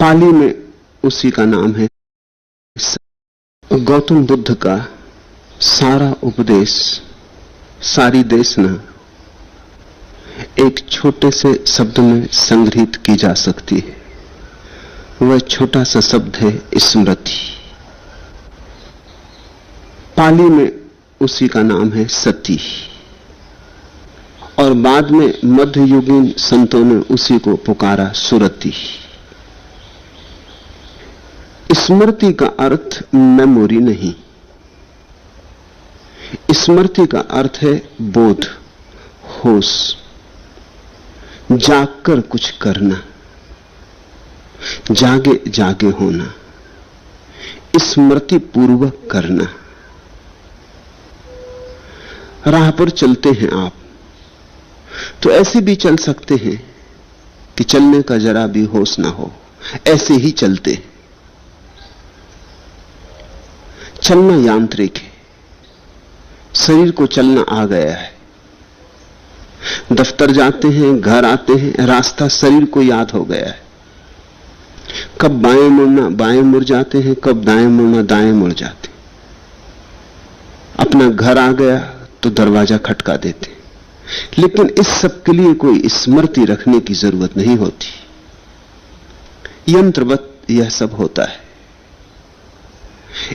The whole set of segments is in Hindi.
पाली में उसी का नाम है। गौतम बुद्ध का सारा उपदेश, सारी देशना एक छोटे से शब्द में संग्रहित की जा सकती है। वह छोटा सा शब्द है स्मृति। पाली में उसी का नाम है सती, और बाद में मध्ययुगीन संतों ने उसी को पुकारा सुरति। स्मृति का अर्थ मेमोरी नहीं, स्मृति का अर्थ है बोध, होश, जागकर कुछ करना, जागे जागे होना, स्मृति पूर्वक करना। राह पर चलते हैं आप तो ऐसे भी चल सकते हैं कि चलने का जरा भी होश ना हो, ऐसे ही चलते। चलना यांत्रिक है, शरीर को चलना आ गया है। दफ्तर जाते हैं, घर आते हैं, रास्ता शरीर को याद हो गया है। कब बाएं मुड़ना बाएं मुड़ जाते हैं, कब दाएं मुड़ना दाएं मुड़ जाते हैं। अपना घर आ गया तो दरवाजा खटका देते, लेकिन इस सब के लिए कोई स्मृति रखने की जरूरत नहीं होती। यंत्रवत यह सब होता है,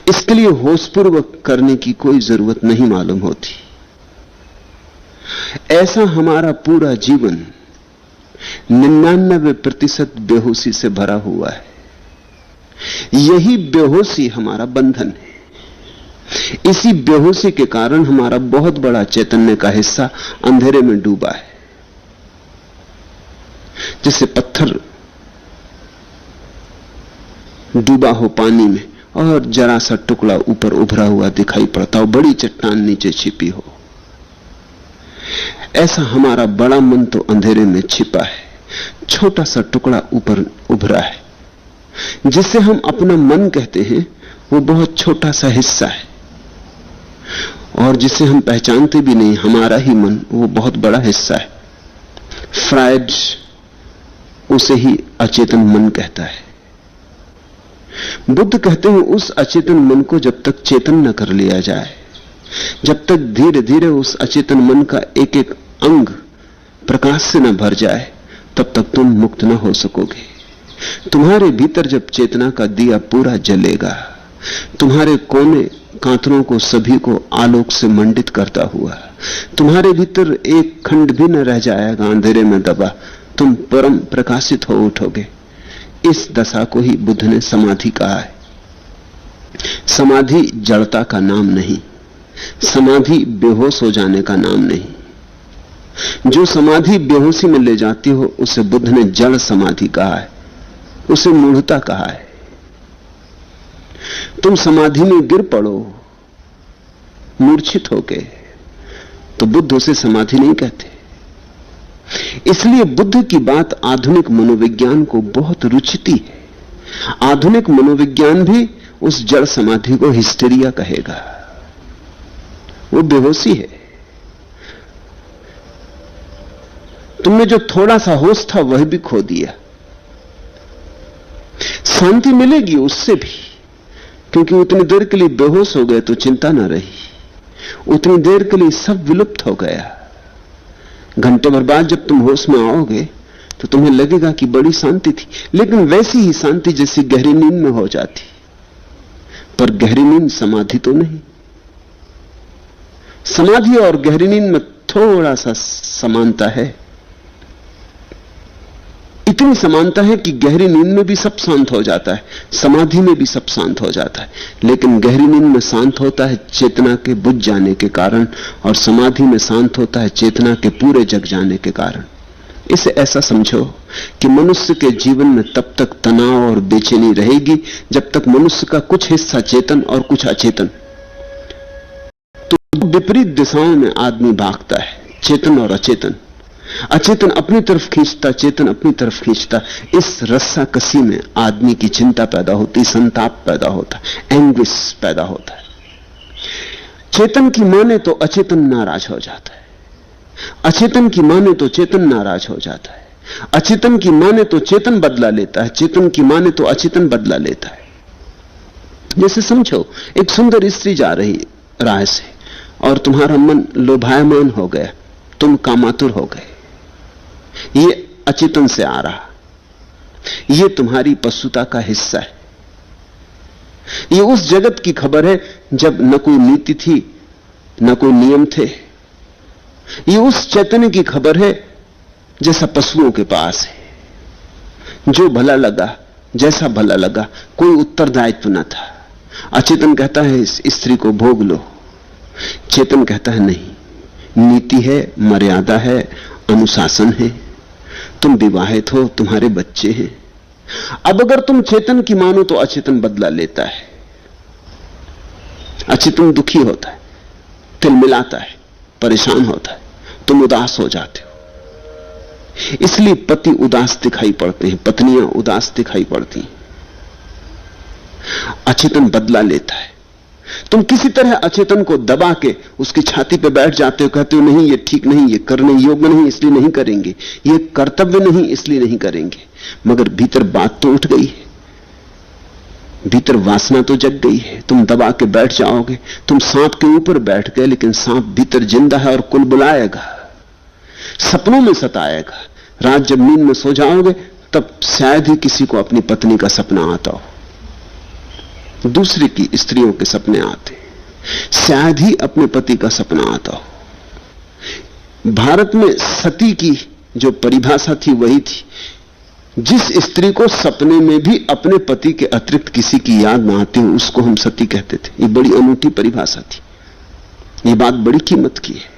इसके लिए होशपूर्वक करने की कोई जरूरत नहीं मालूम होती। ऐसा हमारा पूरा जीवन 99% बेहोशी से भरा हुआ है। यही बेहोशी हमारा बंधन है। इसी बेहोशी के कारण हमारा बहुत बड़ा चैतन्य का हिस्सा अंधेरे में डूबा है। जैसे पत्थर डूबा हो पानी में और जरा सा टुकड़ा ऊपर उभरा हुआ दिखाई पड़ता हो, बड़ी चट्टान नीचे छिपी हो, ऐसा हमारा बड़ा मन तो अंधेरे में छिपा है। छोटा सा टुकड़ा ऊपर उभरा है, जिसे हम अपना मन कहते हैं, वो बहुत छोटा सा हिस्सा है, और जिसे हम पहचानते भी नहीं, हमारा ही मन, वो बहुत बड़ा हिस्सा है। फ्रायड उसे ही अचेतन मन कहता है। बुद्ध कहते हैं उस अचेतन मन को जब तक चेतन न कर लिया जाए, जब तक धीरे धीरे उस अचेतन मन का एक एक अंग प्रकाश से न भर जाए, तब तक तुम मुक्त न हो सकोगे। तुम्हारे भीतर जब चेतना का दिया पूरा जलेगा, तुम्हारे कोने कांतरों को सभी को आलोक से मंडित करता हुआ, तुम्हारे भीतर एक खंड भी न रह जाएगा अंधेरे में दबा, तुम परम प्रकाशित हो उठोगे। इस दशा को ही बुद्ध ने समाधि कहा है। समाधि जड़ता का नाम नहीं, समाधि बेहोश हो जाने का नाम नहीं। जो समाधि बेहोशी में ले जाती हो, उसे बुद्ध ने जड़ समाधि कहा है, उसे मूढ़ता कहा है। तुम समाधि में गिर पड़ो मूर्छित होके, तो बुद्ध उसे समाधि नहीं कहते। इसलिए बुद्ध की बात आधुनिक मनोविज्ञान को बहुत रुचती है। आधुनिक मनोविज्ञान भी उस जड़ समाधि को हिस्टेरिया कहेगा। वो बेहोशी है। तुमने जो थोड़ा सा होश था वह भी खो दिया। शांति मिलेगी उससे भी, क्योंकि उतनी देर के लिए बेहोश हो गए तो चिंता ना रही, उतनी देर के लिए सब विलुप्त हो गया। घंटे भर बाद जब तुम होश में आओगे तो तुम्हें लगेगा कि बड़ी शांति थी, लेकिन वैसी ही शांति जैसी गहरी नींद में हो जाती। पर गहरी नींद समाधि तो नहीं। समाधि और गहरी नींद में थोड़ा सा समानता है। इतनी समानता है कि गहरी नींद में भी सब शांत हो जाता है, समाधि में भी सब शांत हो जाता है, लेकिन गहरी नींद में शांत होता है चेतना के बुझ जाने के कारण, और समाधि में शांत होता है चेतना के पूरे जग जाने के कारण। इसे ऐसा समझो कि मनुष्य के जीवन में तब तक तनाव और बेचैनी रहेगी जब तक मनुष्य का कुछ हिस्सा चेतन और कुछ अचेतन। तो विपरीत दिशाओं में आदमी भागता है, चेतन और अचेतन। अचेतन अपनी तरफ खींचता, चेतन अपनी तरफ खींचता। इस रस्सा कसी में आदमी की चिंता पैदा होती, संताप पैदा होता, एंग्विश पैदा होता है। चेतन की माने तो अचेतन नाराज हो जाता है, अचेतन की माने तो चेतन नाराज हो जाता है। अचेतन की माने तो चेतन बदला लेता है, चेतन की माने तो अचेतन बदला लेता है। जैसे समझो, एक सुंदर स्त्री जा रही राह से और तुम्हारा मन लोभायमान हो गया, तुम कामातुर हो गए। ये अचेतन से आ रहा, ये तुम्हारी पशुता का हिस्सा है। ये उस जगत की खबर है जब न कोई नीति थी, न कोई नियम थे। ये उस चैतन्य की खबर है जैसा पशुओं के पास है। जो भला लगा, जैसा भला लगा, कोई उत्तरदायित्व न था। अचेतन कहता है इस स्त्री को भोग लो, चेतन कहता है नहीं, नीति है, मर्यादा है, अनुशासन है, तुम विवाहित हो, तुम्हारे बच्चे हैं। अब अगर तुम चेतन की मानो तो अचेतन बदला लेता है। अचेतन दुखी होता है, तिलमिलाता है, परेशान होता है, तुम उदास हो जाते हो। इसलिए पति उदास दिखाई पड़ते हैं, पत्नियां उदास दिखाई पड़ती हैं। अचेतन बदला लेता है। तुम किसी तरह अचेतन को दबा के उसकी छाती पे बैठ जाते हो, कहते हो नहीं ये ठीक नहीं, ये करने योग्य नहीं इसलिए नहीं करेंगे, ये कर्तव्य नहीं इसलिए नहीं करेंगे। मगर भीतर बात तो उठ गई है, भीतर वासना तो जग गई है। तुम दबा के बैठ जाओगे, तुम सांप के ऊपर बैठ गए, लेकिन सांप भीतर जिंदा है और कुल बुलाएगा, सपनों में सताएगा। रात जब नींद में सो जाओगे तब शायद ही किसी को अपनी पत्नी का सपना आता हो, दूसरे की स्त्रियों के सपने आते, शायद ही अपने पति का सपना आता हो। भारत में सती की जो परिभाषा थी वही थी, जिस स्त्री को सपने में भी अपने पति के अतिरिक्त किसी की याद ना आती हो उसको हम सती कहते थे। ये बड़ी अनूठी परिभाषा थी, ये बात बड़ी कीमत की है।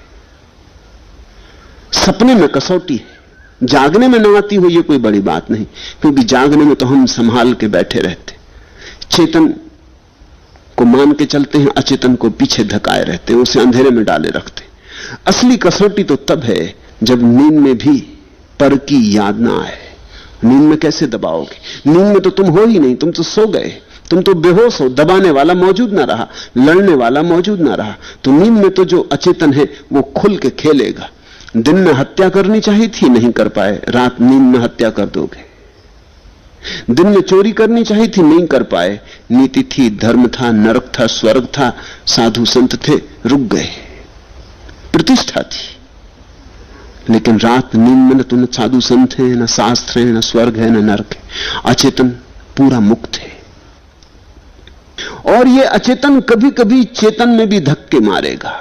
सपने में कसौटी है, जागने में ना आती हो ये कोई बड़ी बात नहीं, क्योंकि जागने में तो हम संभाल के बैठे रहते, चेतन को मान के चलते हैं, अचेतन को पीछे धकाए रहते हैं, उसे अंधेरे में डाले रखते। असली कसौटी तो तब है जब नींद में भी पर की याद ना आए। नींद में कैसे दबाओगे? नींद में तो तुम हो ही नहीं, तुम तो सो गए, तुम तो बेहोश हो, दबाने वाला मौजूद ना रहा, लड़ने वाला मौजूद ना रहा। तो नींद में तो जो अचेतन है वो खुल के खेलेगा। दिन में हत्या करनी चाहिए थी, नहीं कर पाए, रात नींद में हत्या कर दोगे। दिन में चोरी करनी चाहिए थी, नहीं कर पाए, नीति थी, धर्म था, नरक था, स्वर्ग था, साधु संत थे, रुक गए, प्रतिष्ठा थी। लेकिन रात नींद में न तो न साधु संत है, न शास्त्र है, न स्वर्ग है, न नरक है, अचेतन पूरा मुक्त है। और ये अचेतन कभी कभी चेतन में भी धक्के मारेगा,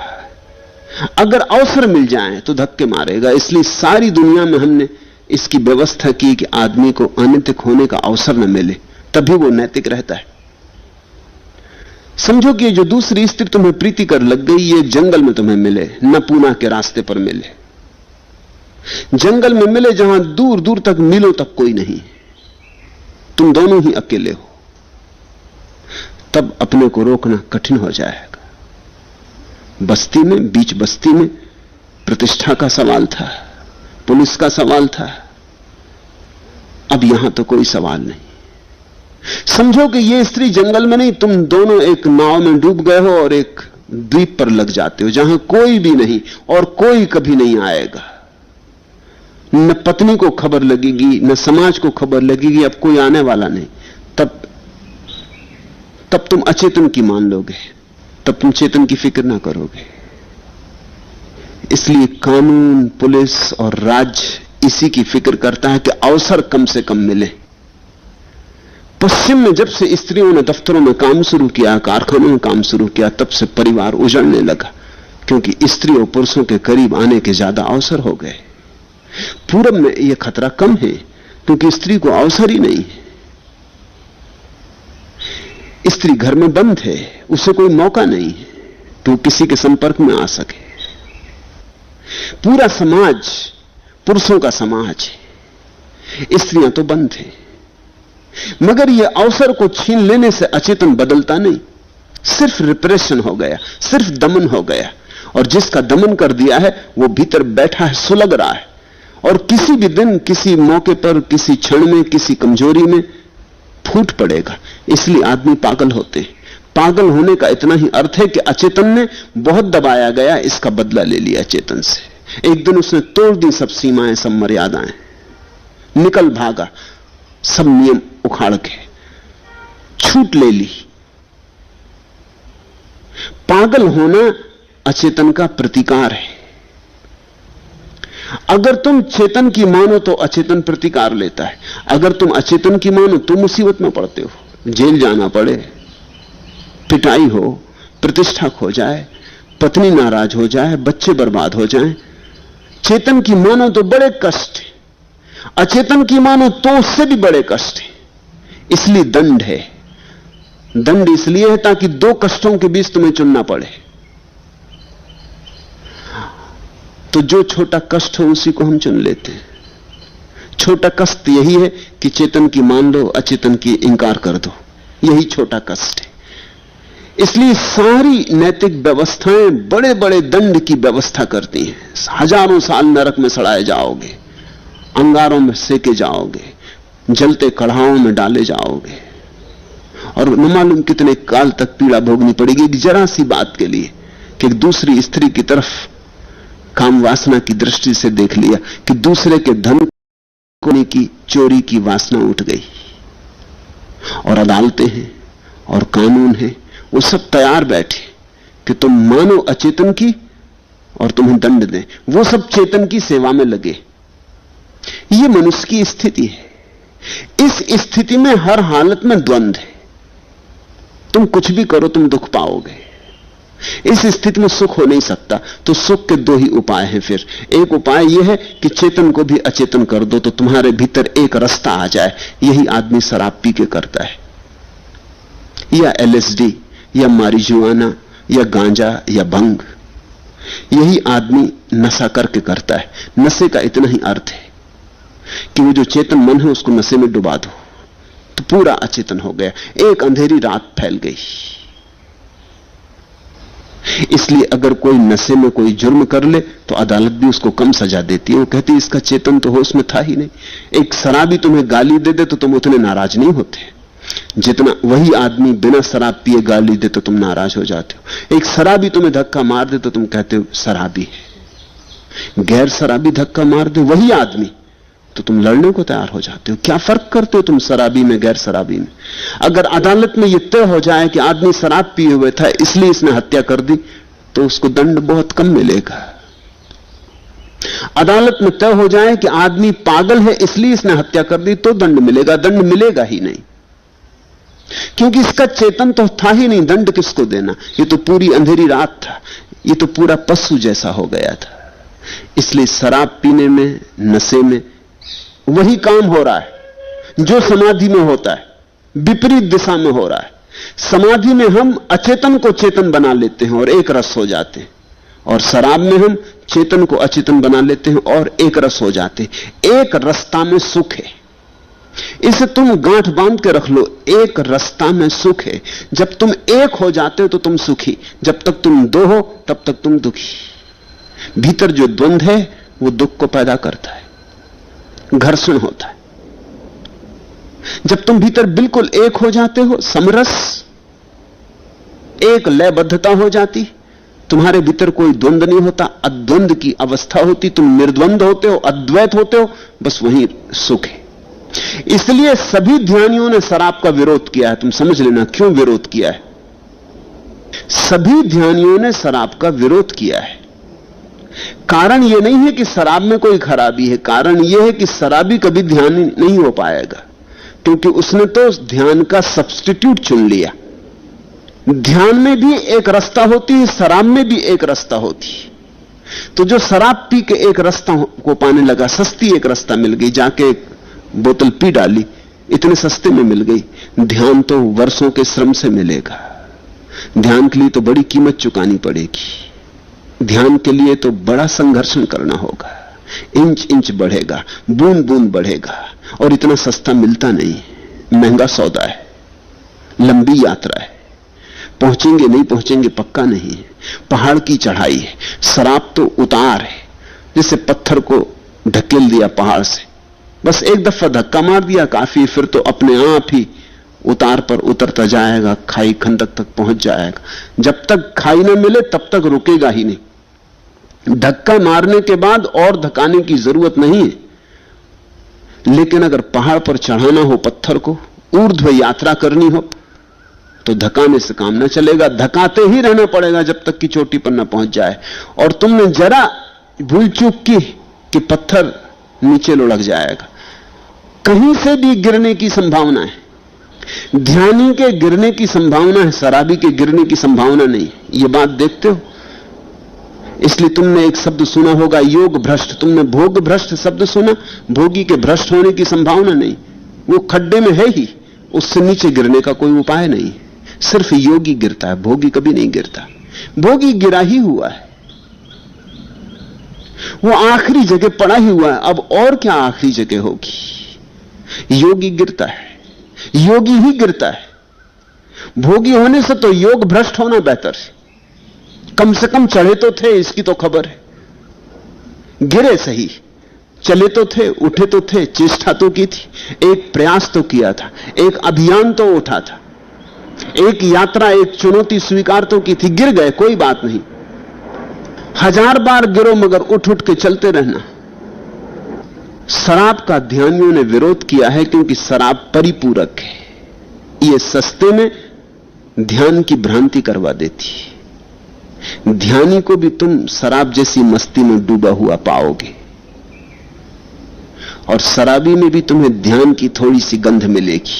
अगर अवसर मिल जाए तो धक्के मारेगा। इसलिए सारी दुनिया में हमने इसकी व्यवस्था की कि आदमी को अनैतिक होने का अवसर न मिले, तभी वो नैतिक रहता है। समझो कि जो दूसरी स्त्री तुम्हें प्रीति कर लग गई, ये जंगल में तुम्हें मिले, न पूना के रास्ते पर मिले, जंगल में मिले जहां दूर दूर तक मीलों तक कोई नहीं, तुम दोनों ही अकेले हो, तब अपने को रोकना कठिन हो जाएगा। बस्ती में, बीच बस्ती में प्रतिष्ठा का सवाल था, पुलिस का सवाल था, अब यहां तो कोई सवाल नहीं। समझो कि ये स्त्री जंगल में नहीं, तुम दोनों एक नाव में डूब गए हो और एक द्वीप पर लग जाते हो जहां कोई भी नहीं और कोई कभी नहीं आएगा। न पत्नी को खबर लगेगी, न समाज को खबर लगेगी, अब कोई आने वाला नहीं। तब तुम अचेतन की मान लोगे, तब तुम चेतन की फिक्र ना करोगे। इसलिए कानून, पुलिस और राज्य इसी की फिक्र करता है कि अवसर कम से कम मिले। पश्चिम में जब से स्त्रियों ने दफ्तरों में काम शुरू किया, कारखानों में काम शुरू किया, तब से परिवार उजड़ने लगा, क्योंकि स्त्री और पुरुषों के करीब आने के ज्यादा अवसर हो गए। पूरब में यह खतरा कम है, क्योंकि स्त्री को अवसर ही नहीं है। स्त्री घर में बंद है, उसे कोई मौका नहीं है कि वो किसी के संपर्क में आ सके। पूरा समाज पुरुषों का समाज है, स्त्रियां तो बंद है। मगर यह अवसर को छीन लेने से अचेतन बदलता नहीं, सिर्फ रिप्रेशन हो गया, सिर्फ दमन हो गया। और जिसका दमन कर दिया है वो भीतर बैठा है, सुलग रहा है, और किसी भी दिन, किसी मौके पर, किसी क्षण में, किसी कमजोरी में फूट पड़ेगा। इसलिए आदमी पागल होते हैं। पागल होने का इतना ही अर्थ है कि अचेतन ने बहुत दबाया गया, इसका बदला ले लिया चेतन से। एक दिन उसने तोड़ दी सब सीमाएं, सब मर्यादाएं। निकल भागा, सब नियम उखाड़ के छूट ले ली। पागल होना अचेतन का प्रतिकार है। अगर तुम चेतन की मानो तो अचेतन प्रतिकार लेता है, अगर तुम अचेतन की मानो तो मुसीबत में पड़ते हो, जेल जाना पड़े, पिटाई हो, प्रतिष्ठा खो जाए, पत्नी नाराज हो जाए, बच्चे बर्बाद हो जाएं। चेतन की मानो तो बड़े कष्ट है, अचेतन की मानो तो उससे भी बड़े कष्ट है। इसलिए दंड है। दंड इसलिए है ताकि दो कष्टों के बीच तुम्हें चुनना पड़े। तो जो छोटा कष्ट हो उसी को हम चुन लेते हैं। छोटा कष्ट यही है कि चेतन की मान लो, अचेतन की इंकार कर दो, यही छोटा कष्ट है। इसलिए सारी नैतिक व्यवस्थाएं बड़े बड़े दंड की व्यवस्था करती हैं। हजारों साल नरक में सड़ाए जाओगे, अंगारों में सेके जाओगे, जलते कढ़ाओं में डाले जाओगे, और न मालूम कितने काल तक पीड़ा भोगनी पड़ेगी जरा सी बात के लिए कि दूसरी स्त्री की तरफ काम वासना की दृष्टि से देख लिया, कि दूसरे के धन खोने की, चोरी की वासना उठ गई। और अदालतें हैं और कानून है, वो सब तैयार बैठे कि तुम मानो अचेतन की और तुम्हें दंड दें। वो सब चेतन की सेवा में लगे। ये मनुष्य की स्थिति है। इस स्थिति में हर हालत में द्वंद है। तुम कुछ भी करो तुम दुख पाओगे। इस स्थिति में सुख हो नहीं सकता। तो सुख के दो ही उपाय हैं। फिर एक उपाय यह है कि चेतन को भी अचेतन कर दो तो तुम्हारे भीतर एक रास्ता आ जाए। यही आदमी शराब पी के करता है, या एलएसडी, या मारिजुआना, या गांजा, या भंग। यही आदमी नशा करके करता है। नशे का इतना ही अर्थ है कि वो जो चेतन मन है उसको नशे में डुबा दो तो पूरा अचेतन हो गया। एक अंधेरी रात फैल गई। इसलिए अगर कोई नशे में कोई जुर्म कर ले तो अदालत भी उसको कम सजा देती है। वो कहती है इसका चेतन तो होश में था ही नहीं। एक शराबी तुम्हें गाली दे दे तो तुम उतने नाराज नहीं होते जितना वही आदमी बिना शराब पिए गाली दे तो तुम नाराज हो जाते हो। एक शराबी तुम्हें धक्का मार दे तो तुम कहते हो शराबी है। गैर शराबी धक्का मार दे वही आदमी तो तुम लड़ने को तैयार हो जाते हो। क्या फर्क करते हो तुम शराबी में गैर शराबी में? अगर अदालत में यह तय हो जाए कि आदमी शराब पिए हुए था इसलिए इसने हत्या कर दी तो उसको दंड बहुत कम मिलेगा। अदालत में तय हो जाए कि आदमी पागल है इसलिए इसने हत्या कर दी तो दंड मिलेगा। दंड मिलेगा ही नहीं क्योंकि इसका चेतन तो था ही नहीं। दंड किसको देना? ये तो पूरी अंधेरी रात था। ये तो पूरा पशु जैसा हो गया था। इसलिए शराब पीने में, नशे में वही काम हो रहा है जो समाधि में होता है, विपरीत दिशा में हो रहा है। समाधि में हम अचेतन को चेतन बना लेते हैं और एक रस हो जाते हैं, और शराब में हम चेतन को अचेतन बना लेते हैं और एक रस हो जाते हैं। एक रास्ता में सुख है। इसे तुम गांठ बांध के रख लो। एक रास्ता में सुख है। जब तुम एक हो जाते हो तो तुम सुखी, जब तक तुम दो हो तब तक तुम दुखी। भीतर जो द्वंद है वो दुख को पैदा करता है, घर्षण होता है। जब तुम भीतर बिल्कुल एक हो जाते हो, समरस, एक लयबद्धता हो जाती, तुम्हारे भीतर कोई द्वंद नहीं होता, अद्वंद की अवस्था होती, तुम निर्द्वंद होते हो, अद्वैत होते हो, बस वही सुख है। इसलिए सभी ध्यानियों ने शराब का विरोध किया है। तुम समझ लेना क्यों विरोध किया है। सभी ध्यानियों ने शराब का विरोध किया है। कारण यह नहीं है कि शराब में कोई खराबी है, कारण यह है कि शराबी कभी ध्यानी नहीं हो पाएगा क्योंकि उसने तो ध्यान का सब्स्टिट्यूट चुन लिया। ध्यान में भी एक रास्ता होती है, शराब में भी एक रास्ता होती है। तो जो शराब पी के एक रास्ता को पाने लगा, सस्ती एक रास्ता मिल गई, जाके एक बोतल पी डाली, इतने सस्ते में मिल गई। ध्यान तो वर्षों के श्रम से मिलेगा। ध्यान के लिए तो बड़ी कीमत चुकानी पड़ेगी। ध्यान के लिए तो बड़ा संघर्षण करना होगा। इंच इंच बढ़ेगा, बूंद बूंद बढ़ेगा, और इतना सस्ता मिलता नहीं है। महंगा सौदा है, लंबी यात्रा है, पहुंचेंगे नहीं पहुंचेंगे पक्का नहीं है। पहाड़ की चढ़ाई है। शराब तो उतार है, जैसे पत्थर को ढकेल दिया पहाड़ से, बस एक दफा धक्का मार दिया काफी, फिर तो अपने आप ही उतार पर उतरता जाएगा, खाई खंदक तक पहुंच जाएगा। जब तक खाई ना मिले तब तक रुकेगा ही नहीं। धक्का मारने के बाद और धक्काने की जरूरत नहीं है। लेकिन अगर पहाड़ पर चढ़ाना हो पत्थर को, ऊर्ध्व यात्रा करनी हो, तो धकाने से काम ना चलेगा, धकाते ही रहना पड़ेगा जब तक कि चोटी पर ना पहुंच जाए। और तुमने जरा भूल चूक की कि पत्थर नीचे लुढ़क जाएगा। कहीं से भी गिरने की संभावना है, ध्यानी के गिरने की संभावना है, शराबी के गिरने की संभावना नहीं। ये बात देखते हो? इसलिए तुमने एक शब्द सुना होगा, योग भ्रष्ट। तुमने भोग भ्रष्ट शब्द सुना? भोगी के भ्रष्ट होने की संभावना नहीं, वो खड्डे में है ही, उससे नीचे गिरने का कोई उपाय नहीं। सिर्फ योगी गिरता है, भोगी कभी नहीं गिरता। भोगी गिरा ही हुआ है, वो आखिरी जगह पड़ा ही हुआ है, अब और क्या आखिरी जगह होगी। योगी गिरता है, योगी ही गिरता है। भोगी होने से तो योग भ्रष्ट होना बेहतर है। कम से कम चढ़े तो थे, इसकी तो खबर है। गिरे सही, चले तो थे, उठे तो थे, चेष्टा तो की थी, एक प्रयास तो किया था, एक अभियान तो उठा था, एक यात्रा, एक चुनौती स्वीकार तो की थी। गिर गए, कोई बात नहीं, 1000 बार गिरो मगर उठ उठ के चलते रहना। शराब का ध्यानियों ने विरोध किया है क्योंकि शराब परिपूरक है, ये सस्ते में ध्यान की भ्रांति करवा देती है। ध्यानी को भी तुम शराब जैसी मस्ती में डूबा हुआ पाओगे, और शराबी में भी तुम्हें ध्यान की थोड़ी सी गंध मिलेगी,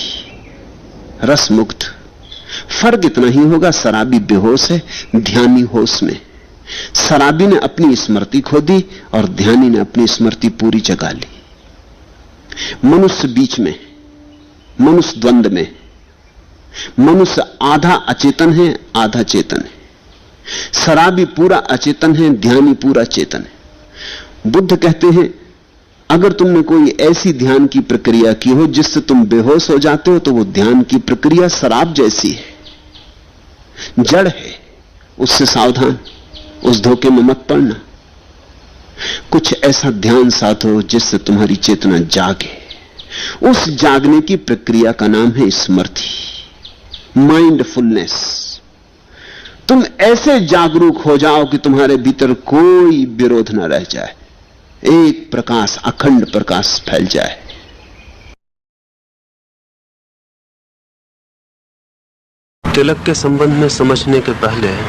रस मुक्त। फर्क इतना ही होगा, शराबी बेहोश है, ध्यानी होश में। शराबी ने अपनी स्मृति खो दी और ध्यानी ने अपनी स्मृति पूरी जगा ली। मनुष्य बीच में, मनुष्य द्वंद में, मनुष्य आधा अचेतन है, आधा चेतन है। शराबी पूरा अचेतन है, ध्यानी पूरा चेतन है। बुद्ध कहते हैं, अगर तुमने कोई ऐसी ध्यान की प्रक्रिया की हो जिससे तुम बेहोश हो जाते हो, तो वो ध्यान की प्रक्रिया शराब जैसी है, जड़ है, उससे सावधान, उस धोखे में मत पड़ना। कुछ ऐसा ध्यान साधो जिससे तुम्हारी चेतना जागे। उस जागने की प्रक्रिया का नाम है स्मृति, माइंडफुलनेस। तुम ऐसे जागरूक हो जाओ कि तुम्हारे भीतर कोई विरोध न रह जाए, एक प्रकाश, अखंड प्रकाश फैल जाए। तिलक के संबंध में समझने के पहले